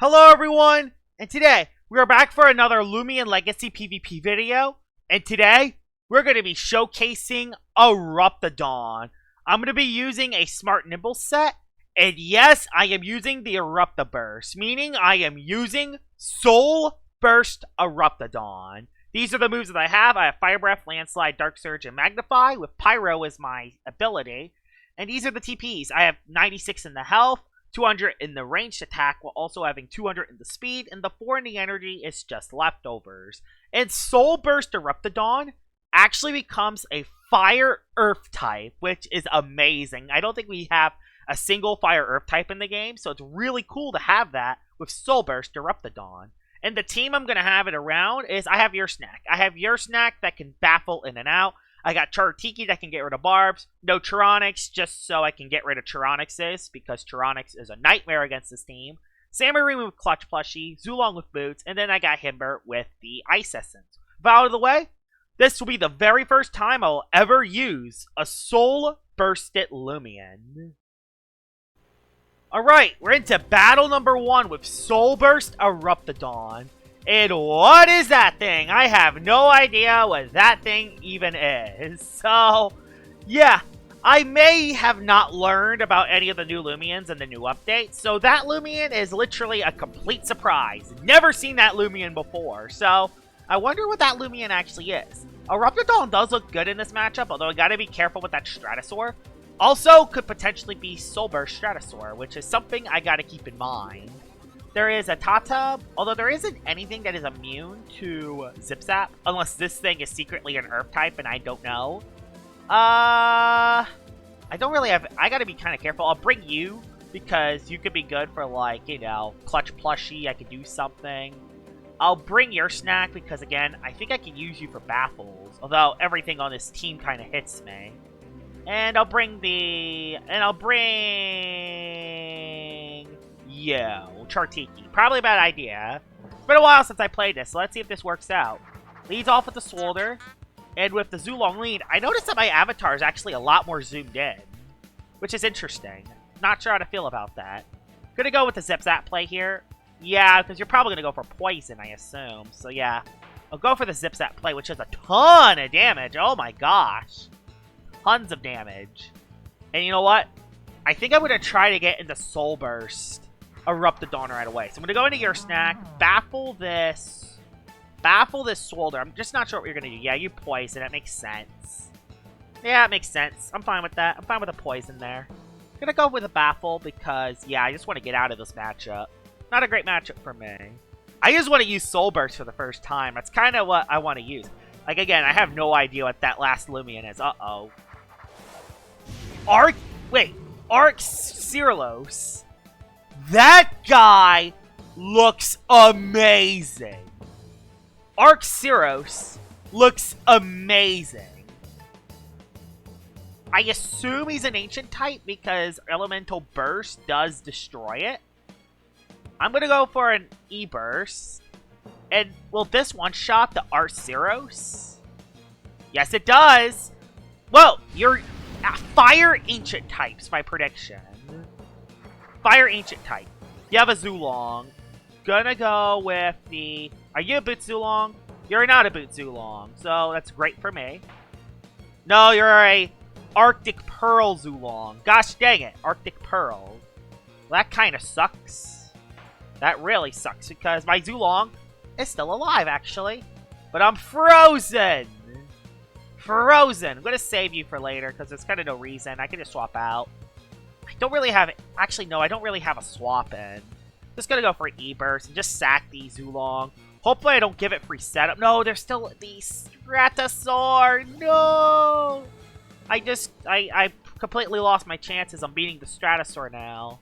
Hello everyone, and today we are back for another Loomian Legacy PvP video, and today we're going to be showcasing Eruptodon. I'm going to be using a Smart Nimble set, and yes, I am using the Eruptoburst, meaning I am using Soul Burst Eruptidon. These are the moves that I have. I have Fire Breath, Landslide, Dark Surge, and Magnify, with Pyro as my ability. And these are the TPs. I have 96 in the health, 200 in the ranged attack, while also having 200 in the speed, and the 4 in the energy is just leftovers. And Soul Burst Eruptidon actually becomes a Fire Earth type, which is amazing. I don't think we have a single Fire Earth type in the game, so it's really cool to have that with Soul Burst Eruptidon. And the team I'm going to have it around is I have Your Snack. I have Your Snack that can baffle in and out. I got Chartiki that can get rid of barbs. No Tyranics, just so I can get rid of Tyranics, because Tyranics is a nightmare against this team. Samarine with Clutch Plushie, Zulong with Boots, and then I got Himber with the Ice Essence. But out of the way, this will be the very first time I'll ever use a Soul Bursted Loomian. Alright, we're into battle number 1 with Soul Burst Eruptidon. And what is that thing? I have no idea what that thing even is. So, yeah, I may have not learned about any of the new Loomians and the new updates. So that Loomian is literally a complete surprise. Never seen that Loomian before. So, I wonder what that Loomian actually is. Eruptodon does look good in this matchup, although I gotta be careful with that Stratosaur. Also, could potentially be Soul Burst Stratosaur, which is something I gotta keep in mind. There is a Tata, although there isn't anything that is immune to Zip Zap, unless this thing is secretly an Earth type and I don't know. I don't really have, I gotta be kind of careful. I'll bring you, because you could be good for, like, you know, Clutch Plushie, I could do something. I'll bring Your Snack, because again, I think I can use you for baffles, although everything on this team kind of hits me. And I'll bring Chartiki. Probably a bad idea. It's been a while since I played this, so let's see if this works out. Leads off with the Swolder, and with the Zulong lead, I noticed that my avatar is actually a lot more zoomed in, which is interesting. Not sure how to feel about that. Gonna go with the Zip Zap play here. Yeah, because you're probably gonna go for poison, I assume. So yeah, I'll go for the Zip Zap play, which has a ton of damage. Oh my gosh. Tons of damage. And you know what? I think I'm gonna try to get into Soul Burst Eruptodon right away. So I'm gonna go into Your Snack, baffle this Swolder. I'm just not sure what you're gonna do. Yeah, you poison. That makes sense. Yeah, it makes sense. I'm fine with that. I'm fine with a poison there. Gonna go with a baffle because, yeah, I just want to get out of this matchup. Not a great matchup for me. I just want to use Soul Burst for the first time. That's kind of what I want to use. Like, again, I have no idea what that last Loomian is. Uh-oh. Arc Cyrilos. That guy looks amazing. Cyrilos looks amazing. I assume he's an ancient type because Elemental Burst does destroy it. I'm gonna go for an E-Burst. And will this one-shot the Arceros? Yes, it does. Well, you're Fire Ancient types, my prediction. Fire Ancient type. You have a Zulong. Gonna go with the... Are you a Boot Zulong? You're not a Boot Zulong, so that's great for me. No, you're a Arctic Pearl Zulong. Gosh dang it, Arctic Pearl. That kind of sucks. That really sucks, because my Zulong is still alive, actually. But I'm frozen! Frozen! I'm gonna save you for later, because there's kind of no reason. I can just swap out. I don't really have... Actually, no, I don't really have a swap in. Just gonna go for an E-Burst and just sack the Zulong. Hopefully I don't give it free setup. No, there's still the Stratosaur! No! I completely lost my chances on beating the Stratosaur now.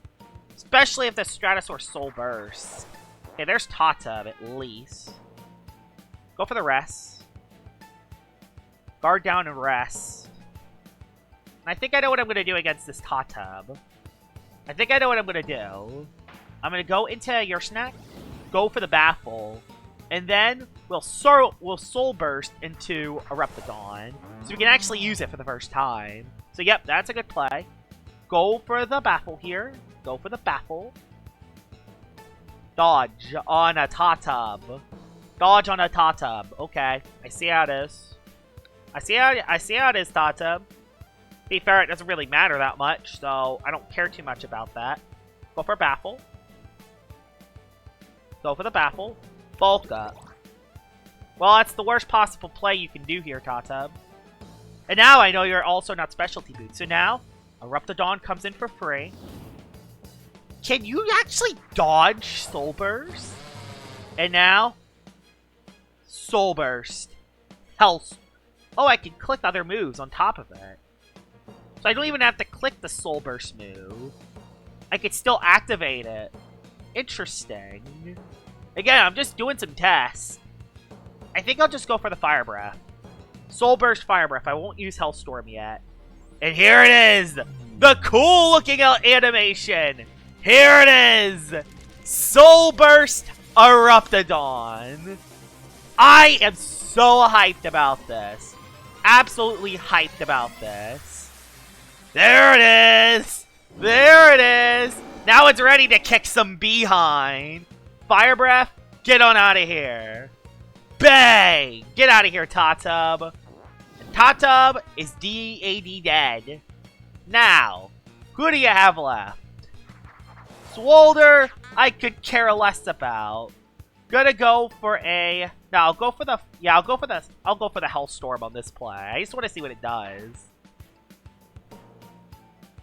Especially if the Stratosaur Soul Burst. Okay, there's Tata at least. Go for the rest. Guard down and rest. And I think I know what I'm going to do against this Tatab. I think I know what I'm going to do. I'm going to go into Your Snack, go for the Baffle, and then we'll Soul Burst into Eruptodon, so we can actually use it for the first time. So yep, that's a good play. Go for the Baffle here. Go for the Baffle. Dodge on a Tatub. Dodge on a Tatub. Okay, I see how it is. I see how it is, Tatub. To be fair, it doesn't really matter that much, so I don't care too much about that. Go for Baffle. Go for the Baffle. Bulk up. Well, that's the worst possible play you can do here, Tatub. And now I know you're also not Specialty Boots. So now, Eruptodon comes in for free. Can you actually dodge Soul Burst? And now, Soul Burst. Health. Oh, I can click other moves on top of it. So I don't even have to click the Soul Burst move. I could still activate it. Interesting. Again, I'm just doing some tests. I think I'll just go for the Fire Breath. Soul Burst Fire Breath. I won't use Hellstorm yet. And here it is! The cool looking animation! Here it is! Soul Burst Eruptidon! I am so hyped about this. Absolutely hyped about this. There it is! There it is! Now it's ready to kick some behind. Fire Breath, get on out of here. Bang! Get out of here, Tatub. And Tatub is DAD dead. Now, who do you have left? Swolder, I could care less about. Gonna go for a... No, I'll go for the... Yeah, I'll go for the Hellstorm on this play. I just want to see what it does.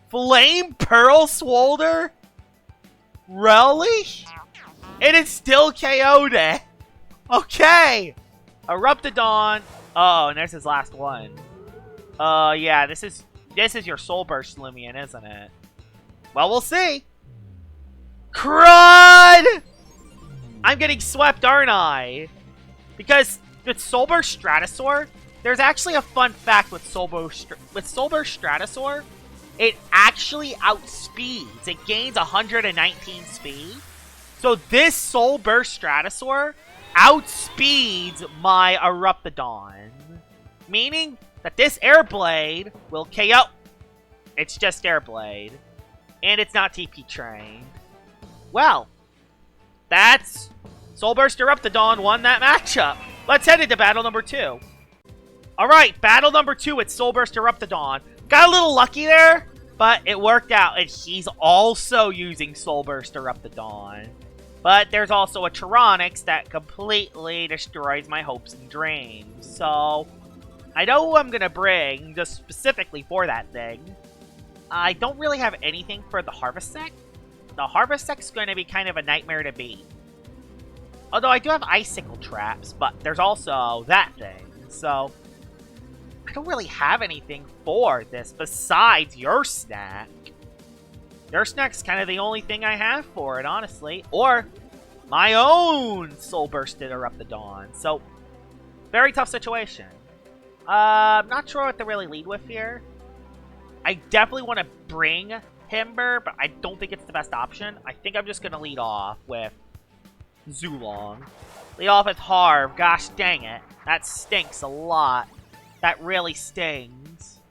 Flame Pearl Swolder? Really? And it's still KO'd it. Okay. Eruptodon. Oh, and there's his last one. Yeah, this is your Soul Burst Loomian, isn't it? Well, we'll see. Crud! I'm getting swept, aren't I? Because with Soul Burst Stratosaur, there's actually a fun fact with Soul Burst Stratosaur. It actually outspeeds. It gains 119 speed. So this Soul Burst Stratosaur outspeeds my Eruptodon. Meaning that this Airblade will KO. It's just Airblade. And it's not TP trained. Well, that's Soul Burst Eruptidon won that matchup. Let's head into battle number 2. Alright, battle number 2 with Soul Burst Eruptidon. Got a little lucky there, but it worked out. And he's also using Soul Burst Eruptidon. But there's also a Tyranix that completely destroys my hopes and dreams. So, I know who I'm going to bring just specifically for that thing. I don't really have anything for the Harvest Sect. The Harvest Sect's going to be kind of a nightmare to beat. Although I do have Icicle Traps, but there's also that thing. So, I don't really have anything for this besides your snack. Your snack's kind of the only thing I have for it, honestly. Or my own Soul Bursted Eruptidon. So, very tough situation. I'm not sure what to really lead with here. I definitely want to bring Himber, but I don't think it's the best option. I think I'm just going to lead off with Zulong. Lead off with Harv. Gosh dang it. That stinks a lot. That really stings.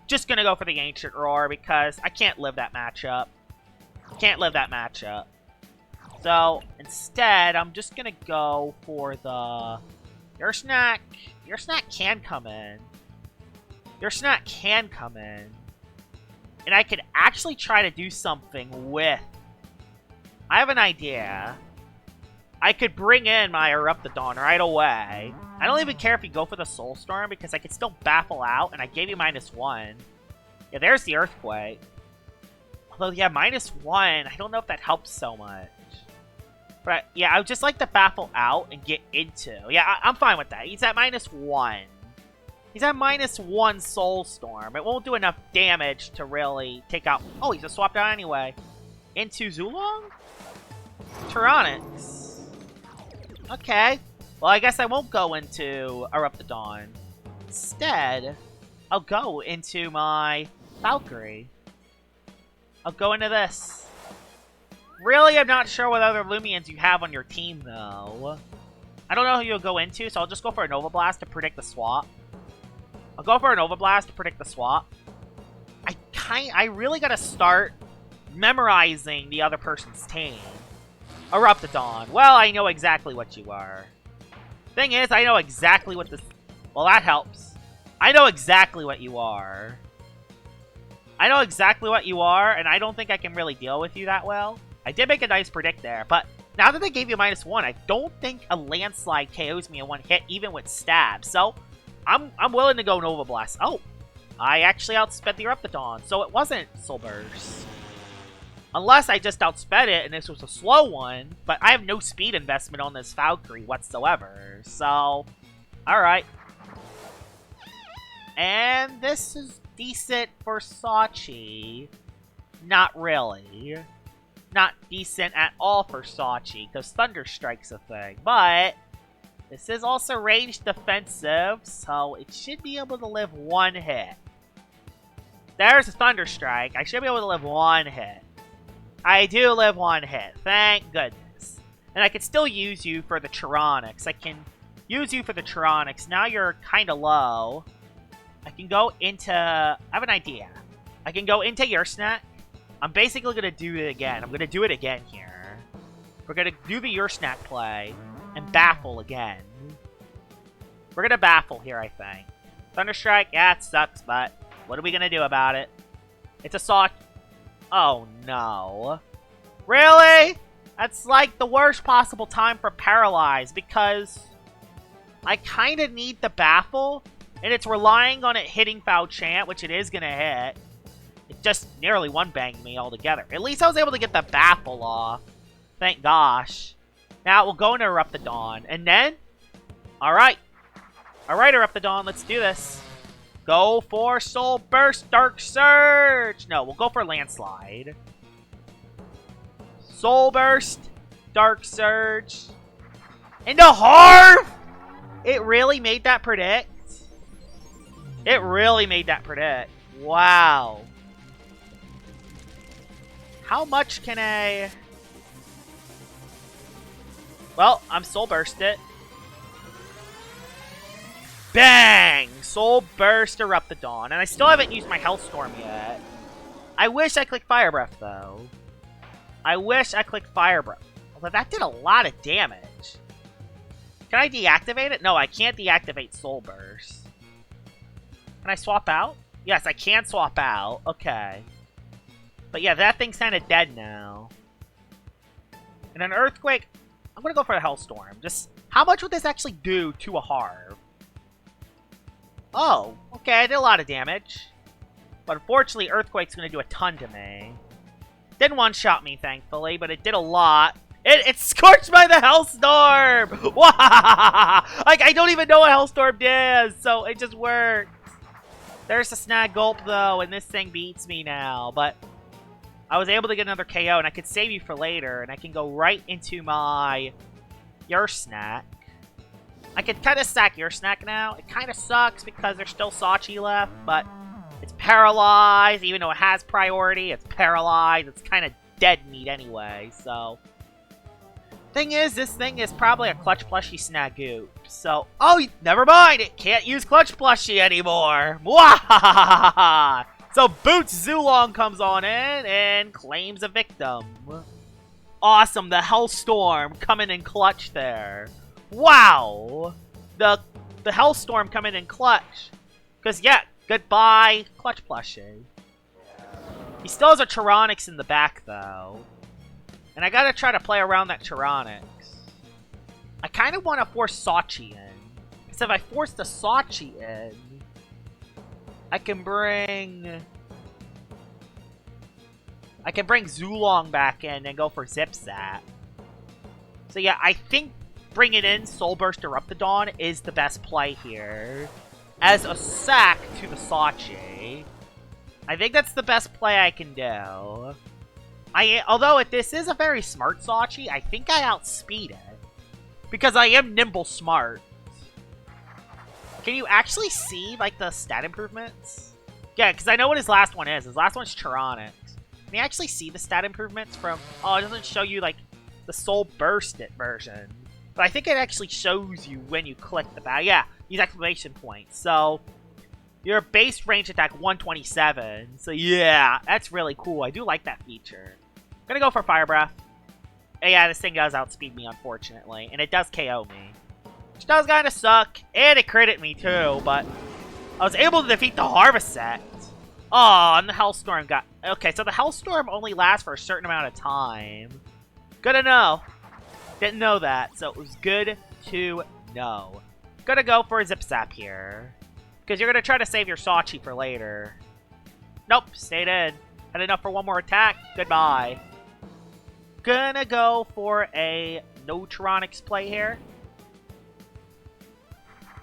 Just going to go for the Ancient Roar because I can't live that matchup. Can't live that matchup. So, instead, I'm just going to go for the... Your snack can come in. Your snack can come in. And I could actually try to do something with... I have an idea. I could bring in my Eruptodon right away. I don't even care if you go for the Soul Storm because I could still baffle out and I gave you -1. Yeah, there's the Earthquake. Although, yeah, -1, I don't know if that helps so much. But, yeah, I would just like to baffle out and get into. Yeah, I'm fine with that. He's at -1. He's at -1 Soul Storm. It won't do enough damage to really take out... Oh, he's just swapped out anyway. Into Zulong? Tyranix. Okay. Well, I guess I won't go into Eruptodon. Instead, I'll go into my Valkyrie. I'll go into this. Really, I'm not sure what other Loomians you have on your team, though. I don't know who you'll go into, so I'll just go for a Nova Blast to predict the swap. I'll go for a Nova Blast to predict the swap. I really gotta start memorizing the other person's team. Eruptodon. Well, I know exactly what you are. Thing is, I know exactly what this... Well, that helps. I know exactly what you are. I know exactly what you are, and I don't think I can really deal with you that well. I did make a nice predict there, but now that they gave you -1, I don't think a landslide KOs me in one hit, even with stab. So, I'm willing to go Nova Blast. Oh, I actually outsped the Eruptodon, so it wasn't Soul Burst. Unless I just outsped it and this was a slow one, but I have no speed investment on this Valkyrie whatsoever. So, alright. And this is decent for Sachi. Not really. Not decent at all for Sachi, because Thunder Strike's a thing. But this is also ranged defensive, so it should be able to live one hit. There's a Thunder Strike. I should be able to live one hit. I do live one hit. Thank goodness. And I can still use you for the Tyranics. I can use you for the Tyranics. Now you're kind of low. I can go into... I have an idea. I can go into your snack. I'm basically going to do it again. I'm going to do it again here. We're going to do the your snack play and baffle again. We're going to baffle here, I think. Thunderstrike, yeah, it sucks, but what are we going to do about it? It's a saw... Oh, no. Really? That's like the worst possible time for Paralyze, because I kind of need the baffle, and it's relying on it hitting Foul Chant, which it is going to hit. It just nearly one-banged me altogether. At least I was able to get the baffle off. Thank gosh. Now, we'll go into Eruptodon, and then... Alright. Alright, Eruptodon, let's do this. Go for Soul Burst Dark Surge! No, we'll go for Landslide. Soul Burst Dark Surge. Into Harv! It really made that predict? It really made that predict. Wow. How much can I... Well, I'm Soul Burst it. Bang! Soul Burst Eruptidon. And I still haven't used my Hellstorm yet. I wish I clicked Fire Breath, though. I wish I clicked Fire Breath. Although that did a lot of damage. Can I deactivate it? No, I can't deactivate Soul Burst. Can I swap out? Yes, I can swap out. Okay. But yeah, that thing's kind of dead now. And an Earthquake, I'm going to go for a Hellstorm. Just, how much would this actually do to a Harv? Oh, okay, I did a lot of damage. But unfortunately, Earthquake's going to do a ton to me. Didn't one-shot me, thankfully, but it did a lot. It's scorched by the Hellstorm! Wow! Like, I don't even know what Hellstorm does, so it just worked. There's a Snag Gulp, though, and this thing beats me now. But I was able to get another KO, and I could save you for later, and I can go right into my Your Snack. I can kind of stack Your Snack now. It kind of sucks because there's still Sachi left, but it's paralyzed. Even though it has priority, it's paralyzed. It's kind of dead meat anyway, so... Thing is, this thing is probably a Clutch Plushie Snagoop. So, oh, never mind. It can't use Clutch Plushie anymore. Mwahahaha! So, Boots Zulong comes on in and claims a victim. Awesome, the Hellstorm coming in clutch there. Wow! The Hellstorm coming in clutch. Because, yeah, goodbye, Clutch Plushie. He still has a Tyranics in the back, though. And I gotta try to play around that Tyranics. I kind of want to force Sachi in. Because if I force the Sachi in, I can bring Zulong back in and go for Zip Zap. So yeah, I think bringing in Soul Burst Eruptidon is the best play here. As a sack to the Sachi. I think that's the best play I can do. Although this is a very smart Sachi, I think I outspeed it. Because I am nimble smart. Can you actually see, like, the stat improvements? Yeah, because I know what his last one is. His last one's Tyranics. Can you actually see the stat improvements from... Oh, it doesn't show you, like, the Soul Burst It version. But I think it actually shows you when you click the battle. Yeah, these exclamation points. So, your base range attack 127. So, yeah, that's really cool. I do like that feature. I'm gonna go for Fire Breath. Yeah, this thing does outspeed me, unfortunately. And it does KO me. Which does kind of suck. And it critted me, too. But I was able to defeat the Harvesect. Oh, and the Hellstorm got... Okay, so the Hellstorm only lasts for a certain amount of time. Good to know. Didn't know that, so it was good to know. Gonna go for a Zip Zap here. Because you're gonna try to save your Sachi for later. Nope, stayed in. Had enough for one more attack. Goodbye. Gonna go for a no Tyranics play here.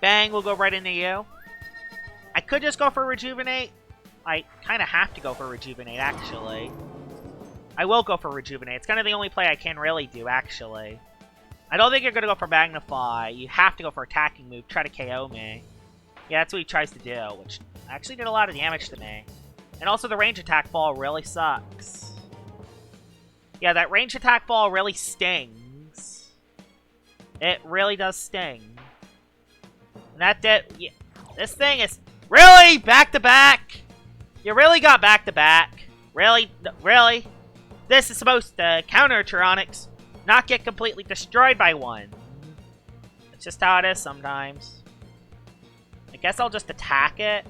Bang, we'll go right into you. I could just go for Rejuvenate. I kind of have to go for Rejuvenate, actually. I will go for Rejuvenate. It's kind of the only play I can really do, actually. I don't think you're going to go for Magnify. You have to go for Attacking Move, try to KO me. Yeah, that's what he tries to do, which actually did a lot of damage to me. And also the range attack ball really sucks. Yeah, that range attack ball really stings. It really does sting. And that did... Yeah, this thing is... Really? Back-to-back? You really got back-to-back? Really? Really? This is supposed to counter Tyranics, not get completely destroyed by one. It's just how it is sometimes. I guess I'll just attack it.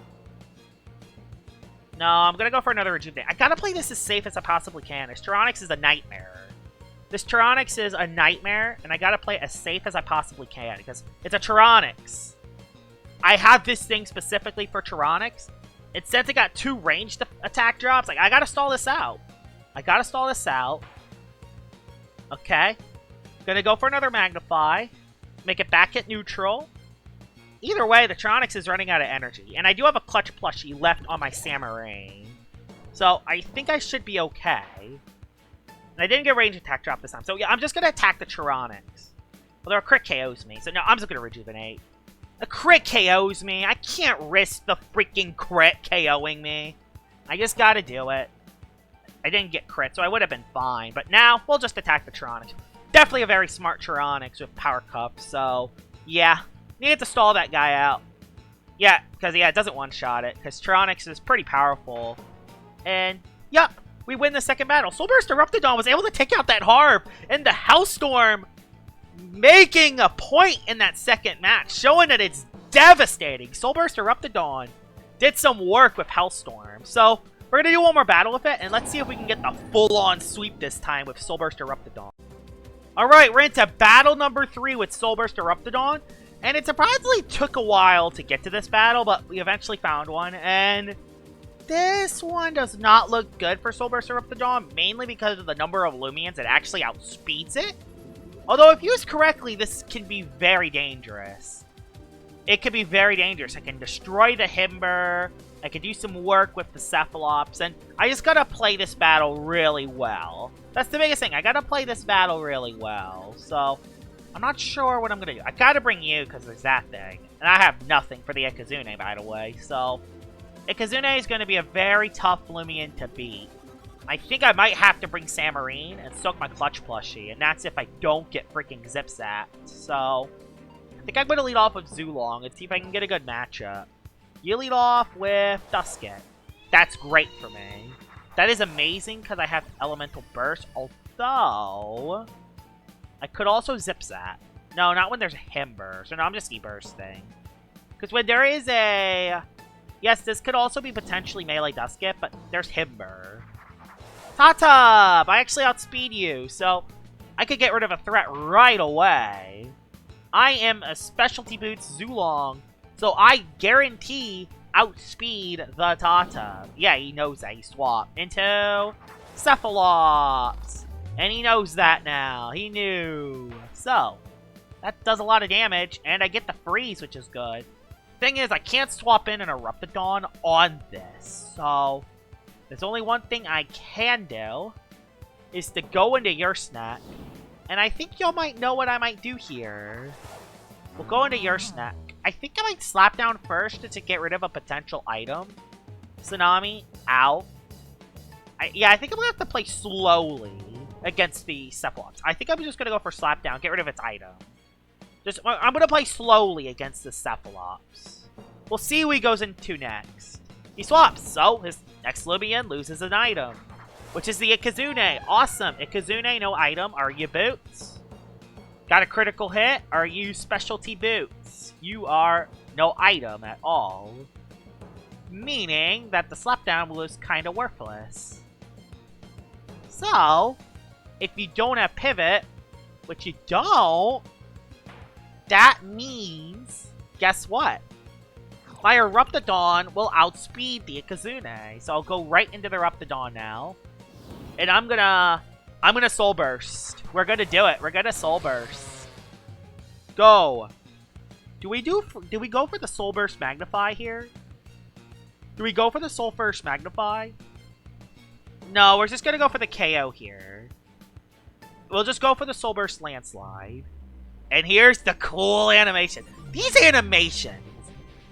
No, I'm gonna go for another Rejuvenate. I gotta play this as safe as I possibly can. This Tyranics is a nightmare. This Tyranics is a nightmare, and I gotta play as safe as I possibly can, because it's a Tyranics. I have this thing specifically for Tyranics. And since it got 2 ranged attack drops, like, I gotta stall this out. I gotta stall this out. Okay. Gonna go for another Magnify. Make it back at neutral. Either way, the Tyranics is running out of energy. And I do have a Clutch plushie left on my Samarine. So, I think I should be okay. And I didn't get range attack drop this time. So, yeah, I'm just gonna attack the Tyranics. Well, a crit KOs me. So, no, I'm just gonna Rejuvenate. A crit KOs me. I can't risk the freaking crit KOing me. I just gotta do it. I didn't get crit, so I would have been fine. But now, we'll just attack the Tyranics. Definitely a very smart Tyranics with Power Cup, so yeah. Needed to stall that guy out. Yeah, because yeah, it doesn't one-shot it, because Tyranics is pretty powerful. And, yep, we win the second battle. Soul Burst Eruptidon was able to take out that Harv, and the Hellstorm making a point in that second match, showing that it's devastating. Soul Burst Eruptidon did some work with Hellstorm. So, we're going to do one more battle with it, and let's see if we can get the full-on sweep this time with Soul Burst Eruptidon. Alright, we're into battle number 3 with Soul Burst Eruptidon, and it surprisingly took a while to get to this battle, but we eventually found one, and this one does not look good for Soul Burst Eruptidon, mainly because of the number of Loomians that actually outspeeds it. Although, if used correctly, this can be very dangerous. It can be very dangerous. I can destroy the Himber. I can do some work with the Cephalops. And I just gotta play this battle really well. That's the biggest thing. I gotta play this battle really well. So, I'm not sure what I'm gonna do. I gotta bring you because there's that thing. And I have nothing for the Ikazune, by the way. So, Ikazune is gonna be a very tough Loomian to beat. I think I might have to bring Samarine and soak my Clutch plushie, and that's if I don't get freaking Zip Zapped. So, I think I'm going to lead off with Zulong and see if I can get a good matchup. You lead off with Dusket. That's great for me. That is amazing because I have Elemental Burst, although I could also Zip Zap. No, not when there's a Himber, so no, I'm just E-Bursting. Because when there is a... Yes, this could also be potentially melee Dusket, but there's Himber. Tata! I actually outspeed you, so I could get rid of a threat right away. I am a Specialty Boots Zulong, so I guarantee outspeed the Tata. Yeah, he knows that. He swapped into Cephalops. And he knows that now. He knew. So, that does a lot of damage, and I get the freeze, which is good. Thing is, I can't swap in an Eruptodon on this, so... There's only one thing I can do, is to go into your snack. And I think y'all might know what I might do here. We'll go into your snack. I think I might slap down first to get rid of a potential item. Tsunami, out. Yeah, I think I'm going to have to play slowly against the Cephalops. I think I'm just going to go for slap down, get rid of its item. I'm going to play slowly against the Cephalops. We'll see who he goes into next. He swaps, so his next Loomian loses an item. which is the Ikazune. Awesome. Ikazune, no item. Are you boots? Got a critical hit? Are you specialty boots? You are no item at all. Meaning that the slapdown was kind of worthless. So, if you don't have pivot, which you don't, that means, guess what? My Eruptodon will outspeed the Ikazune. So I'll go right into the Eruptodon now. And I'm gonna Soul Burst. We're gonna do it. We're gonna Soul Burst. Go. Do we go for the Soul Burst Magnify here? Do we go for the Soul Burst Magnify? No, we're just gonna go for the KO here. We'll just go for the Soul Burst Landslide. And here's the cool animation. These animations.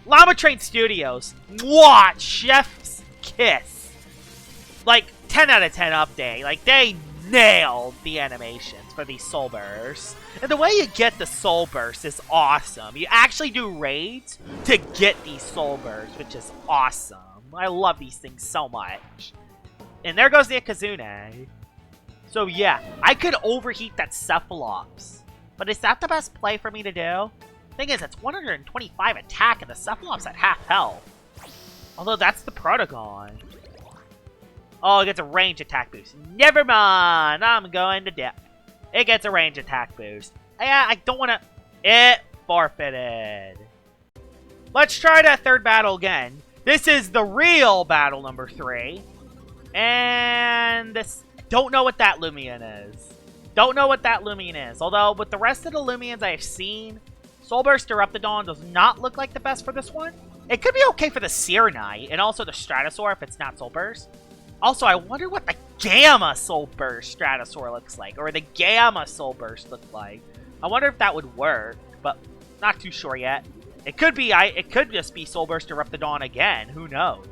Llama Train Studios. What? Chef's kiss. Like, 10 out of 10 update. Like, they nailed the animations for these Soul Bursts. And the way you get the Soul Burst is awesome. You actually do raids to get these Soul Bursts, which is awesome. I love these things so much. And there goes the Ikazune. So yeah, I could overheat that Cephalops. But is that the best play for me to do? Thing is, it's 125 attack and the Cephalops at half health. Although that's the Protagon. Oh, it gets a range attack boost. Never mind, I'm going to dip. It gets a range attack boost. Yeah, I don't want to... It forfeited. Let's try that third battle again. This is the real battle number 3. And this... Don't know what that Loomian is. Don't know what that Loomian is. Although, with the rest of the Loomians I've seen, Soul Burst Eruptidon does not look like the best for this one. It could be okay for the Seer Knight, and also the Stratosaur if it's not Soul Burst. Also, I wonder what the Gamma Soul Burst Stratosaur looks like, or the Gamma Soul Burst looks like. I wonder if that would work, but not too sure yet. It could be, it could just be Soul Burst Eruptidon again, who knows.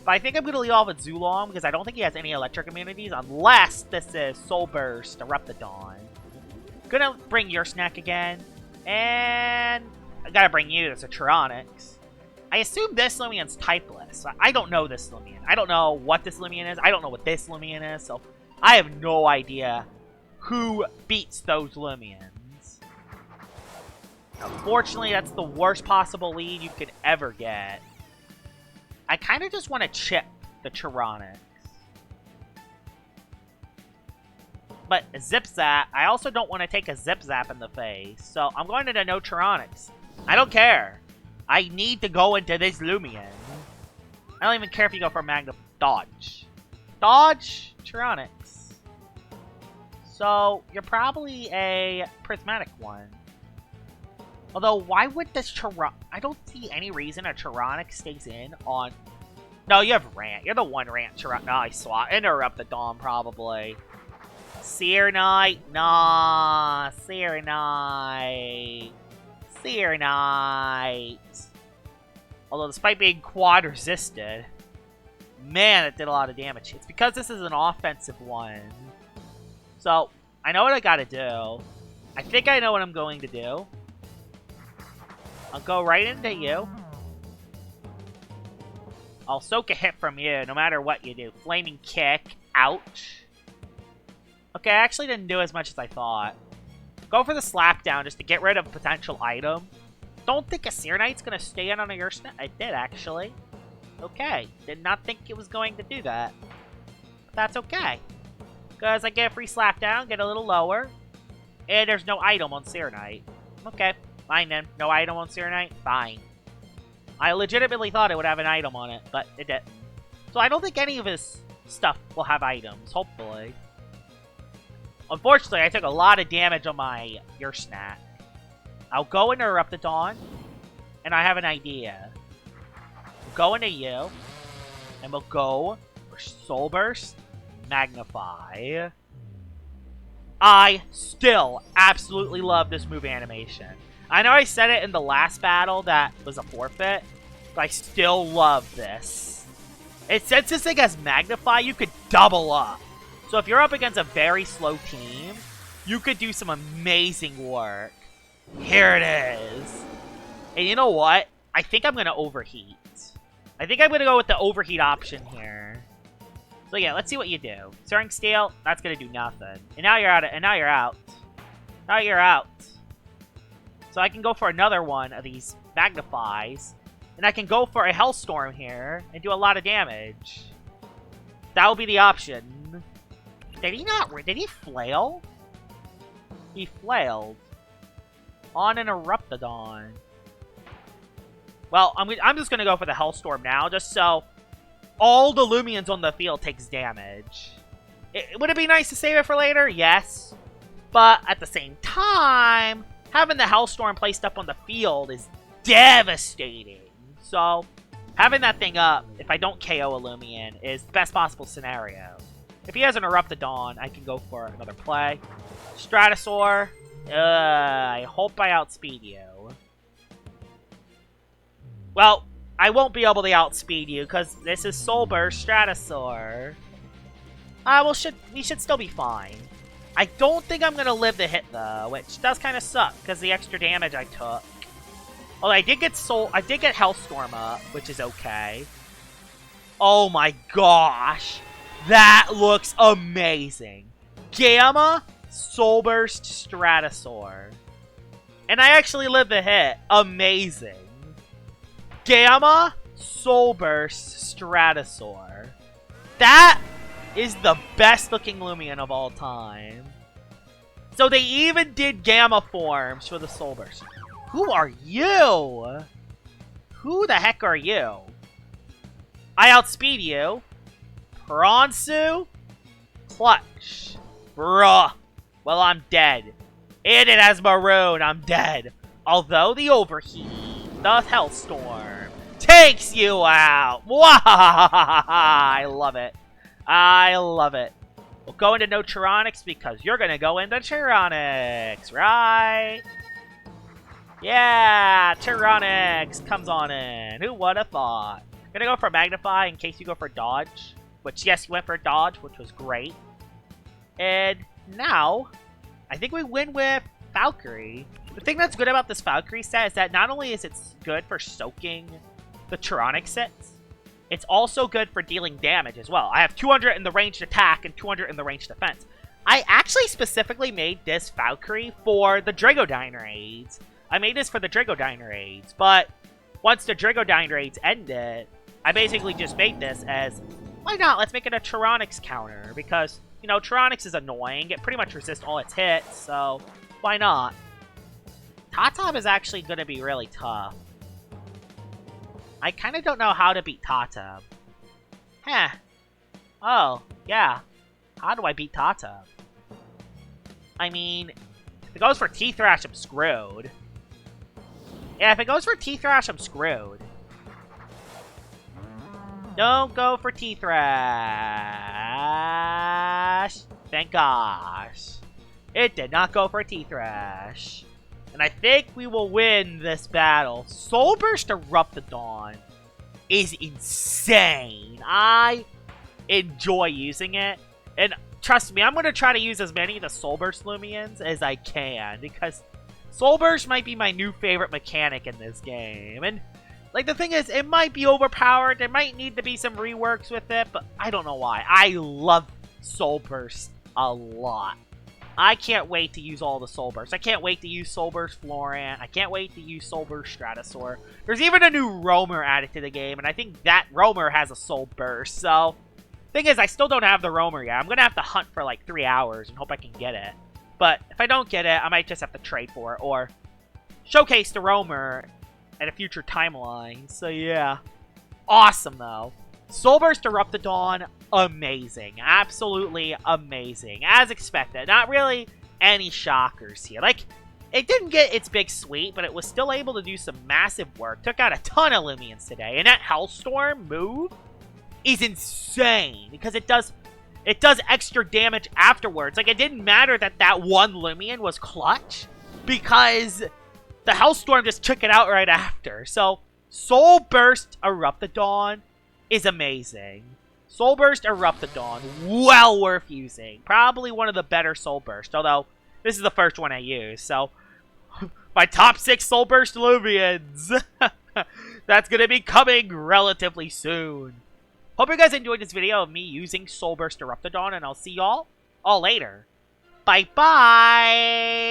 But I think I'm going to leave off with Zulong, because I don't think he has any electric immunities, unless this is Soul Burst Eruptidon. Gonna bring your snack again, and I gotta bring you, that's a Tyrannox. I assume this Loomian's typeless. I don't know this Loomian. I don't know what this Loomian is. I don't know what this Loomian is, so I have no idea who beats those Loomians. Unfortunately, that's the worst possible lead you could ever get. I kind of just want to chip the Tyrannox. But Zip Zap, I also don't want to take a Zip Zap in the face. So I'm going into no Tyrannox. I don't care. I need to go into this Loomian. I don't even care if you go for Magna Dodge. Dodge, Tyrannox. So you're probably a prismatic one. Although, why would this Tyrannox... I don't see any reason a Tyrannox stays in on... No, you have Rant. You're the one Rant Tyrannox. No, I swap. Interruptodon, probably. Seer Knight. Nah. Seer Knight. Seer Knight. Although, despite being quad resisted... Man, it did a lot of damage. It's because this is an offensive one. So, I know what I gotta do. I think I know what I'm going to do. I'll go right into you. I'll soak a hit from you, no matter what you do. Flaming Kick. Ouch. Okay, I actually didn't do as much as I thought. Go for the Slapdown just to get rid of a potential item. Don't think a Seer Knight's going to stay in on your snap. I did, actually. Okay. Did not think it was going to do that. But that's okay. Because I get a free Slapdown, get a little lower. And there's no item on Seer Knight. Okay. Fine then. No item on Seer Knight? Fine. I legitimately thought it would have an item on it, but it did. So I don't think any of his stuff will have items, hopefully. Unfortunately, I took a lot of damage on my Your Snack. I'll go into Eruptodon, and I have an idea. We'll go into you, and we'll go for Soul Burst, Magnify. I still absolutely love this move animation. I know I said it in the last battle that was a forfeit, but I still love this. Since this thing has Magnify, you could double up. So if you're up against a very slow team, you could do some amazing work. Here it is. And you know what? I think I'm going to overheat. I think I'm going to go with the overheat option here. So yeah, let's see what you do. Soaring Steel, that's gonna do nothing. And now you're out. Now you're out. Now you're out. So I can go for another one of these Magnifies. And I can go for a Hellstorm here and do a lot of damage. That will be the option. Did he not? Did he flail? He flailed. On an Eruptodon. Well, I'm just going to go for the Hellstorm now, just so all the Loomians on the field takes damage. Would it be nice to save it for later? Yes. But at the same time, having the Hellstorm placed up on the field is devastating. So, having that thing up, if I don't KO a Loomian, is the best possible scenario. If he has an Eruptodon, I can go for another play. Stratosaur. I hope I outspeed you. Well, I won't be able to outspeed you, because this is Soul Burst Stratosaur. We should still be fine. I don't think I'm going to live the hit, though, which does kind of suck, because the extra damage I took. Although I did get Hellstorm up, which is okay. Oh my gosh. That looks amazing. Gamma Soul Burst Stratosaur. And I actually lived the hit. Amazing. Gamma Soul Burst Stratosaur. That is the best looking Loomian of all time. So they even did Gamma forms for the Soul Burst. Who are you? Who the heck are you? I outspeed you. Pronsu? Clutch. Bruh. Well, I'm dead. And it has Maroon. I'm dead. Although the Overheat, the Hellstorm, takes you out. I love it. I love it. We'll go into no Tyranics because you're going to go into Tyranics, right? Yeah, Tyranics comes on in. Who would have thought? Gonna go for Magnify in case you go for Dodge. Which, yes, you went for Dodge, which was great. And now, I think we win with Valkyrie. The thing that's good about this Valkyrie set is that not only is it good for soaking the Tyranic sets, it's also good for dealing damage as well. I have 200 in the ranged attack and 200 in the ranged defense. I actually specifically made this Valkyrie for the Dragodyne raids. I made this for the Dragodyne raids, but once the Dragodyne raids ended, I basically just made this as, why not? Let's make it a Tyranics counter, because, you know, Tyranics is annoying. It pretty much resists all its hits, so why not? Tatab is actually going to be really tough. I kind of don't know how to beat Tatab. Huh. Oh, yeah. How do I beat Tatab? I mean, if it goes for T-Thrash, I'm screwed. Yeah, if it goes for T-Thrash, I'm screwed. Don't go for T-Thrash. Thank gosh. It did not go for T-Thrash. And I think we will win this battle. Soul Burst Eruptidon is insane. I enjoy using it. And trust me, I'm going to try to use as many of the Soul Burst Loomians as I can, because Soul Burst might be my new favorite mechanic in this game. And, like, the thing is, it might be overpowered. There might need to be some reworks with it, but I don't know why. I love Soul Burst a lot. I can't wait to use all the Soul Bursts. I can't wait to use Soul Burst Florant. I can't wait to use Soul Burst Stratosaur. There's even a new Roamer added to the game, and I think that Roamer has a Soul Burst. So, thing is, I still don't have the Roamer yet. I'm going to have to hunt for like 3 hours and hope I can get it. But if I don't get it, I might just have to trade for it or showcase the Roamer at a future timeline. So, yeah. Awesome, though. Soul Burst Eruptidon, amazing. Absolutely amazing. As expected. Not really any shockers here. Like, it didn't get its big sweep, but it was still able to do some massive work. Took out a ton of Loomians today. And that Hellstorm move is insane. Because it does extra damage afterwards. Like, it didn't matter that that one Loomian was clutch, because the Hellstorm just took it out right after. So, Soul Burst Eruptidon is amazing. Soul Burst Eruptidon, well worth using. Probably one of the better Soul Burst, although this is the first one I use. So, my top 6 Soul Burst Loomians. That's going to be coming relatively soon. Hope you guys enjoyed this video of me using Soul Burst Eruptidon, and I'll see y'all all later. Bye-bye!